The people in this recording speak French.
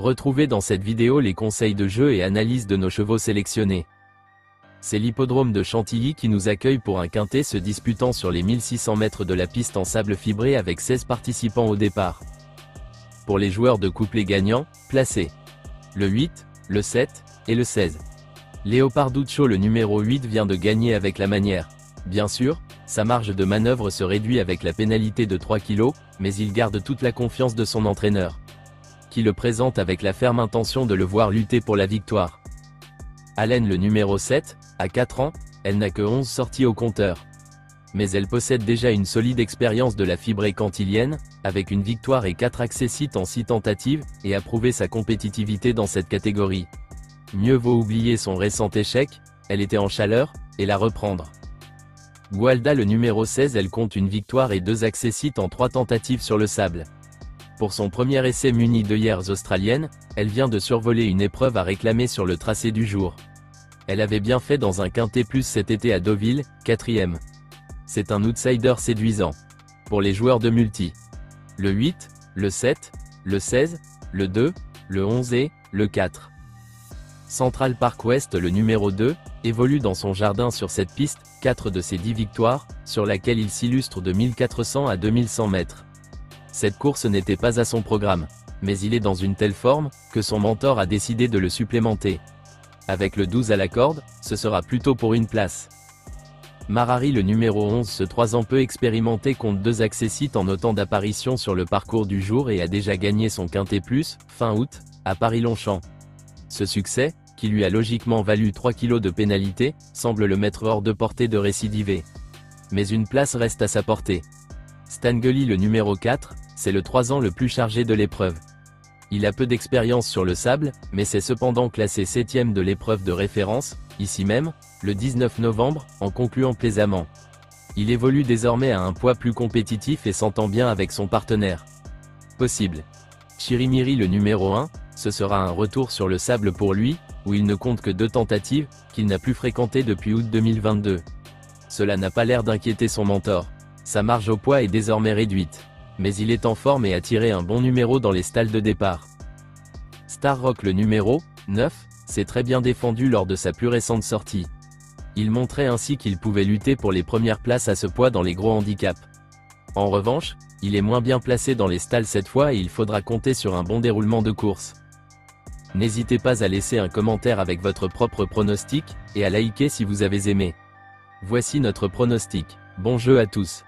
Retrouvez dans cette vidéo les conseils de jeu et analyse de nos chevaux sélectionnés. C'est l'hippodrome de Chantilly qui nous accueille pour un quintet se disputant sur les 1600 mètres de la piste en sable fibré avec 16 participants au départ. Pour les joueurs de couplet gagnants, placez le 8, le 7 et le 16. Leoparduccio le numéro 8 vient de gagner avec la manière. Bien sûr, sa marge de manœuvre se réduit avec la pénalité de 3 kg, mais il garde toute la confiance de son entraîneur, qui le présente avec la ferme intention de le voir lutter pour la victoire. Allen le numéro 7, à 4 ans, elle n'a que 11 sorties au compteur. Mais elle possède déjà une solide expérience de la fibrée cantilienne, avec une victoire et 4 accessites en 6 tentatives, et a prouvé sa compétitivité dans cette catégorie. Mieux vaut oublier son récent échec, elle était en chaleur, et la reprendre. Gualda le numéro 16, elle compte une victoire et 2 accessites en 3 tentatives sur le sable. Pour son premier essai muni d'œillères australiennes, elle vient de survoler une épreuve à réclamer sur le tracé du jour. Elle avait bien fait dans un quintet plus cet été à Deauville, 4e. C'est un outsider séduisant. Pour les joueurs de multi. Le 8, le 7, le 16, le 2, le 11 et le 4. Central Park West le numéro 2, évolue dans son jardin sur cette piste, 4 de ses 10 victoires, sur laquelle il s'illustre de 1400 à 2100 mètres. Cette course n'était pas à son programme, mais il est dans une telle forme, que son mentor a décidé de le supplémenter. Avec le 12 à la corde, ce sera plutôt pour une place. Marari le numéro 11, ce 3 ans peu expérimenté compte 2 accessites en autant d'apparitions sur le parcours du jour et a déjà gagné son quintet plus, fin août, à Paris-Longchamp. Ce succès, qui lui a logiquement valu 3 kg de pénalité, semble le mettre hors de portée de récidiver. Mais une place reste à sa portée. Stangeli le numéro 4, c'est le 3 ans le plus chargé de l'épreuve. Il a peu d'expérience sur le sable, mais c'est cependant classé 7e de l'épreuve de référence, ici même, le 19 novembre, en concluant plaisamment. Il évolue désormais à un poids plus compétitif et s'entend bien avec son partenaire. Possible. Chirimiri le numéro 1, ce sera un retour sur le sable pour lui, où il ne compte que 2 tentatives, qu'il n'a plus fréquentées depuis août 2022. Cela n'a pas l'air d'inquiéter son mentor. Sa marge au poids est désormais réduite. Mais il est en forme et a tiré un bon numéro dans les stalles de départ. Star Rock le numéro 9, s'est très bien défendu lors de sa plus récente sortie. Il montrait ainsi qu'il pouvait lutter pour les premières places à ce poids dans les gros handicaps. En revanche, il est moins bien placé dans les stalles cette fois et il faudra compter sur un bon déroulement de course. N'hésitez pas à laisser un commentaire avec votre propre pronostic, et à liker si vous avez aimé. Voici notre pronostic. Bon jeu à tous.